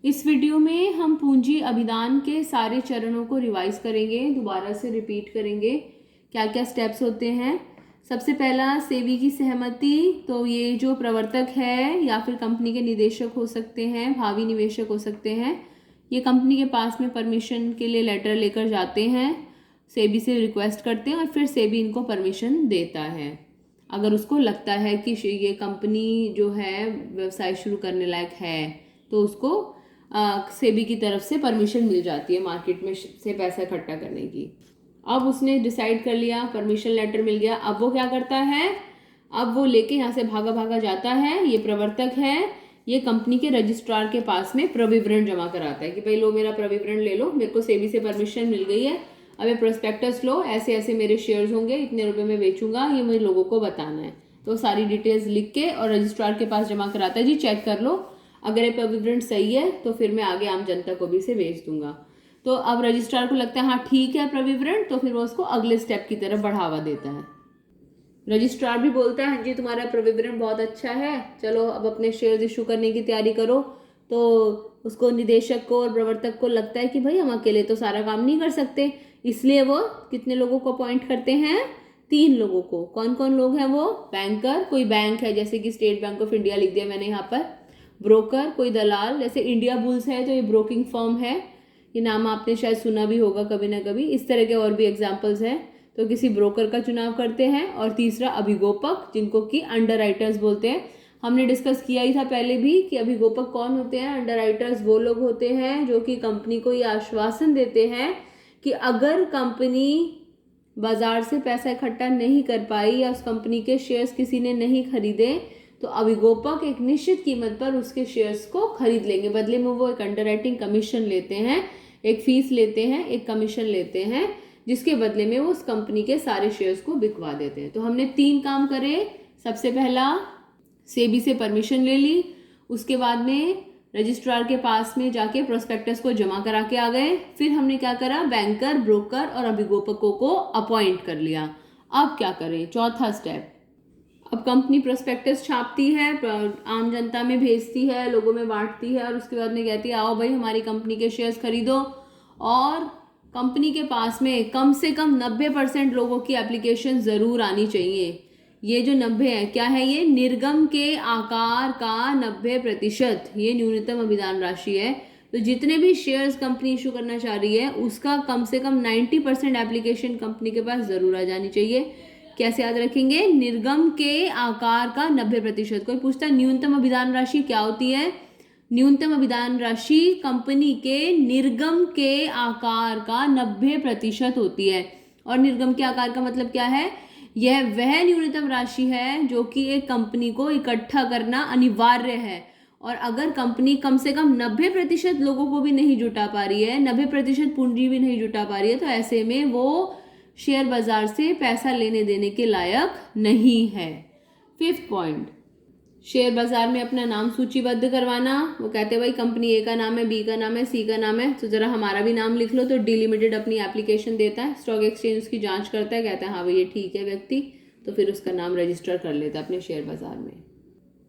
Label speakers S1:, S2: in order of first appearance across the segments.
S1: इस वीडियो में हम पूंजी अभिदान के सारे चरणों को रिवाइज करेंगे, दोबारा से रिपीट करेंगे क्या क्या स्टेप्स होते हैं। सबसे पहला सेबी की सहमति। तो ये जो प्रवर्तक है या फिर कंपनी के निदेशक हो सकते हैं, भावी निवेशक हो सकते हैं, ये कंपनी के पास में परमिशन के लिए लेटर लेकर जाते हैं, सेबी से रिक्वेस्ट करते हैं और फिर सेबी इनको परमिशन देता है। अगर उसको लगता है कि ये कंपनी जो है व्यवसाय शुरू करने लायक है तो उसको सेबी की तरफ से परमिशन मिल जाती है मार्केट में से पैसा इकट्ठा करने की। अब उसने डिसाइड कर लिया, परमिशन लेटर मिल गया, अब वो क्या करता है, अब वो लेके यहाँ से भागा भागा जाता है, ये प्रवर्तक है, ये कंपनी के रजिस्ट्रार के पास में प्रविवरण जमा कराता है कि भाई लो मेरा प्रविवरण ले लो, मेरे को सेबी से परमिशन मिल गई है, अब ये प्रोस्पेक्टस लो, ऐसे ऐसे मेरे शेयर्स होंगे, इतने रुपए में बेचूंगा, ये मुझे लोगों को बताना है। तो सारी डिटेल्स लिख के और रजिस्ट्रार के पास जमा कराता है, जी चेक कर लो, अगर ये प्रविवरण सही है तो फिर मैं आगे आम जनता को भी इसे भेज दूंगा। तो अब रजिस्ट्रार को लगता है हाँ ठीक है प्रविवरण, तो फिर वो उसको अगले स्टेप की तरफ बढ़ावा देता है। रजिस्ट्रार भी बोलता है हाँ जी तुम्हारा प्रविवरण बहुत अच्छा है, चलो अब अपने शेयर्स इशू करने की तैयारी करो। तो उसको निदेशक को और प्रवर्तक को लगता है कि भाई हम अकेले तो सारा काम नहीं कर सकते, इसलिए वो कितने लोगों को अपॉइंट करते हैं, 3 लोगों को। कौन कौन लोग हैं वो, बैंकर, कोई बैंक है जैसे कि स्टेट बैंक ऑफ इंडिया लिख दिया मैंने यहाँ पर, ब्रोकर, कोई दलाल, जैसे इंडिया बुल्स है तो ये ब्रोकिंग फर्म है, ये नाम आपने शायद सुना भी होगा कभी ना कभी, इस तरह के और भी एग्जाम्पल्स हैं। तो किसी ब्रोकर का चुनाव करते हैं। और तीसरा अभिगोपक, जिनको कि अंडरराइटर्स बोलते हैं। हमने डिस्कस किया ही था पहले भी कि अभिगोपक कौन होते हैं। अंडरराइटर्स वो लोग होते हैं जो कि कंपनी को ये आश्वासन देते हैं कि अगर कंपनी बाजार से पैसा इकट्ठा नहीं कर पाई या उस कंपनी के शेयर्स किसी ने नहीं खरीदे तो अभिगोपक एक निश्चित कीमत पर उसके शेयर्स को खरीद लेंगे। बदले में वो एक अंडरराइटिंग कमीशन लेते हैं, एक फीस लेते हैं, एक कमीशन लेते हैं, जिसके बदले में वो उस कंपनी के सारे शेयर्स को बिकवा देते हैं। तो हमने 3 काम करे। सबसे पहला सेबी से परमिशन ले ली, उसके बाद में रजिस्ट्रार के पास में जाके प्रोस्पेक्टस को जमा करा के आ गए, फिर हमने क्या करा, बैंकर, ब्रोकर और अभिगोपकों को अपॉइंट कर लिया। अब क्या करें, चौथा स्टेप, अब कंपनी प्रोस्पेक्टस छापती है, आम जनता में भेजती है, लोगों में बांटती है और उसके बाद में कहती है आओ भाई हमारी कंपनी के शेयर्स खरीदो। और कंपनी के पास में कम से कम 90% लोगों की एप्लीकेशन ज़रूर आनी चाहिए। ये जो 90 है क्या है, ये निर्गम के आकार का 90%, ये न्यूनतम अभिदान राशि है। तो जितने भी शेयर्स कंपनी इशू करना चाह रही है उसका कम से कम 90% एप्लीकेशन कंपनी के पास ज़रूर आ जानी चाहिए। कैसे याद रखेंगे, निर्गम के आकार का 90%। कोई पूछता है न्यूनतम अभिदान राशि क्या होती है, न्यूनतम अभिदान राशि कंपनी के निर्गम के आकार का 90% होती है। और निर्गम के आकार का मतलब क्या है, यह वह न्यूनतम राशि है जो कि एक कंपनी को इकट्ठा करना अनिवार्य है। और अगर कंपनी कम से कम 90% लोगों को भी नहीं जुटा पा रही है, 90% पूंजी भी नहीं जुटा पा रही है, तो ऐसे में वो शेयर बाजार से पैसा लेने देने के लायक नहीं है। 5th पॉइंट, शेयर बाजार में अपना नाम सूचीबद्ध करवाना। वो कहते हैं भाई कंपनी ए का नाम है, बी का नाम है, सी का नाम है, तो जरा हमारा भी नाम लिख लो। तो डी लिमिटेड अपनी एप्लीकेशन देता है, स्टॉक एक्सचेंज उसकी जांच करता है, कहता है हाँ भाई ये ठीक है व्यक्ति, तो फिर उसका नाम रजिस्टर कर लेता है अपने शेयर बाजार में।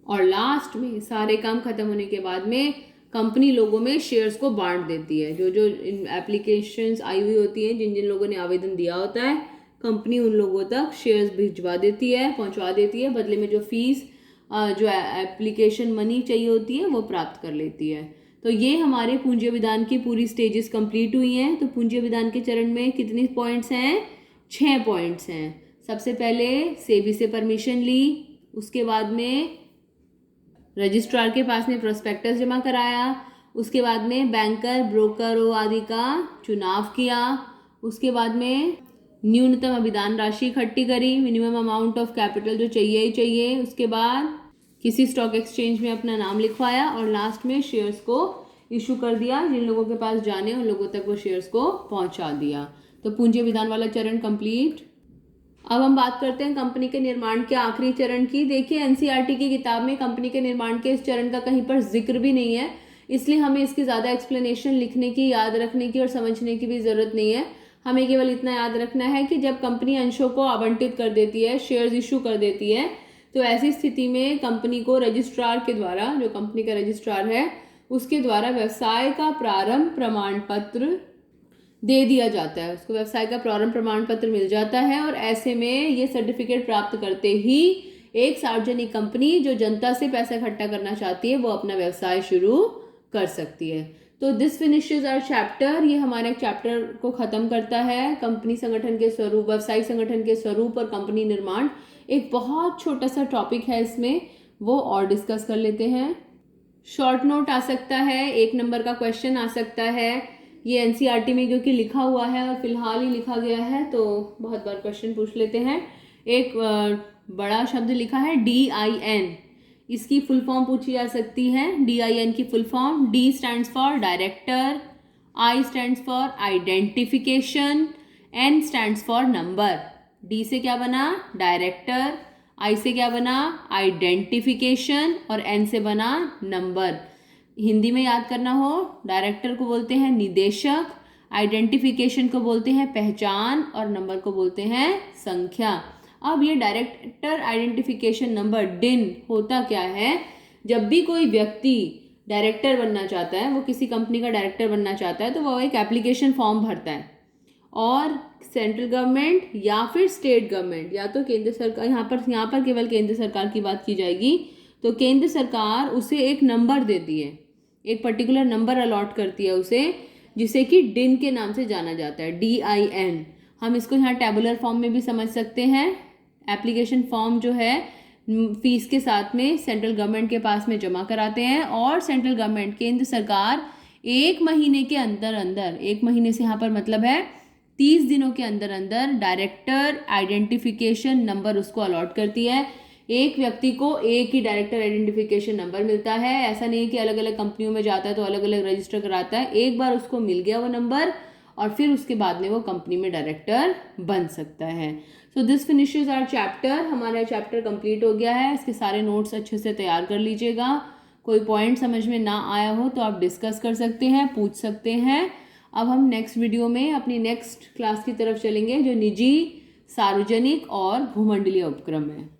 S1: और लास्ट में सारे काम खत्म होने के बाद में कंपनी लोगों में शेयर्स को बांट देती है। जो जो एप्लीकेशंस आई हुई होती हैं, जिन जिन लोगों ने आवेदन दिया होता है, कंपनी उन लोगों तक शेयर्स भिजवा देती है, पहुंचवा देती है, बदले में जो फीस जो एप्लीकेशन मनी चाहिए होती है वो प्राप्त कर लेती है। तो ये हमारे पूंजी अभिदान की पूरी स्टेजेस कंप्लीट हुई हैं। तो पूंजी अभिदान के चरण में कितने पॉइंट्स हैं, 6 पॉइंट्स हैं। सबसे पहले सेबी से परमिशन ली, उसके बाद में रजिस्ट्रार के पास में प्रोस्पेक्टस जमा कराया, उसके बाद में बैंकर, ब्रोकर आदि का चुनाव किया, उसके बाद में न्यूनतम अभिदान राशि इकट्ठी करी, मिनिमम अमाउंट ऑफ कैपिटल जो चाहिए ही चाहिए, उसके बाद किसी स्टॉक एक्सचेंज में अपना नाम लिखवाया और लास्ट में शेयर्स को इशू कर दिया। जिन लोगों के पास जाने उन लोगों तक वो शेयर्स को पहुंचा दिया। तो पूंजी अभिदान वाला चरण कंप्लीट। अब हम बात करते हैं कंपनी के निर्माण के आखिरी चरण की। देखिए एनसीईआरटी की किताब में कंपनी के निर्माण के इस चरण का कहीं पर जिक्र भी नहीं है, इसलिए हमें इसकी ज़्यादा एक्सप्लेनेशन लिखने की, याद रखने की और समझने की भी ज़रूरत नहीं है। हमें केवल इतना याद रखना है कि जब कंपनी अंशों को आवंटित कर देती है, शेयर्स इशू कर देती है, तो ऐसी स्थिति में कंपनी को रजिस्ट्रार के द्वारा, जो कंपनी का रजिस्ट्रार है, उसके द्वारा व्यवसाय का प्रारंभ प्रमाण पत्र दे दिया जाता है, उसको व्यवसाय का प्रारंभ प्रमाण पत्र मिल जाता है। और ऐसे में ये सर्टिफिकेट प्राप्त करते ही एक सार्वजनिक कंपनी जो जनता से पैसा इकट्ठा करना चाहती है वो अपना व्यवसाय शुरू कर सकती है। तो दिस फिनिशेज आवर चैप्टर, ये हमारे चैप्टर को ख़त्म करता है। कंपनी संगठन के स्वरूप, व्यावसायिक संगठन के स्वरूप और कंपनी निर्माण एक बहुत छोटा सा टॉपिक है, इसमें वो और डिस्कस कर लेते हैं। शॉर्ट नोट आ सकता है, 1 नंबर का क्वेश्चन आ सकता है। ये एनसीईआरटी में क्योंकि लिखा हुआ है और फिलहाल ही लिखा गया है तो बहुत बार क्वेश्चन पूछ लेते हैं। एक बड़ा शब्द लिखा है DIN, इसकी फुल फॉर्म पूछी जा सकती है। DIN की full form, D stands for director, I stands for identification, N stands for number. D से क्या बना? डायरेक्टर, I से क्या बना? आइडेंटिफिकेशन और N से बना नंबर। हिंदी में याद करना हो, डायरेक्टर को बोलते हैं निदेशक, आइडेंटिफिकेशन को बोलते हैं पहचान और नंबर को बोलते हैं संख्या। अब ये डायरेक्टर आइडेंटिफिकेशन नंबर DIN होता क्या है? जब भी कोई व्यक्ति डायरेक्टर बनना चाहता है, वो किसी कंपनी का डायरेक्टर बनना चाहता है, तो वो एक एप्लीकेशन फॉर्म भरता है और सेंट्रल गवर्नमेंट या फिर स्टेट गवर्नमेंट या तो केंद्र सरकार, यहाँ पर केवल केंद्र सरकार की बात की जाएगी, तो केंद्र सरकार उसे एक नंबर देती है, एक पर्टिकुलर नंबर अलॉट करती है उसे, जिसे कि DIN के नाम से जाना जाता है, DIN। हम इसको यहाँ टेबुलर फॉर्म में भी समझ सकते हैं। एप्लीकेशन फॉर्म जो है फीस के साथ में सेंट्रल गवर्नमेंट के पास में जमा कराते हैं और सेंट्रल गवर्नमेंट, केंद्र सरकार 1 महीने के अंदर अंदर, 1 महीने से यहाँ पर मतलब है 30 दिनों के अंदर अंदर डायरेक्टर आइडेंटिफिकेशन नंबर उसको अलॉट करती है। एक व्यक्ति को एक ही डायरेक्टर आइडेंटिफिकेशन नंबर मिलता है, ऐसा नहीं है कि अलग अलग कंपनियों में जाता है तो अलग अलग रजिस्टर कराता है। एक बार उसको मिल गया वो नंबर और फिर उसके बाद में वो कंपनी में डायरेक्टर बन सकता है। So this finishes our chapter, हमारा चैप्टर कंप्लीट हो गया है। इसके सारे नोट्स अच्छे से तैयार कर लीजिएगा। कोई पॉइंट समझ में ना आया हो तो आप डिस्कस कर सकते हैं, पूछ सकते हैं। अब हम नेक्स्ट वीडियो में अपनी नेक्स्ट क्लास की तरफ चलेंगे जो निजी, सार्वजनिक और भूमंडलीय उपक्रम है।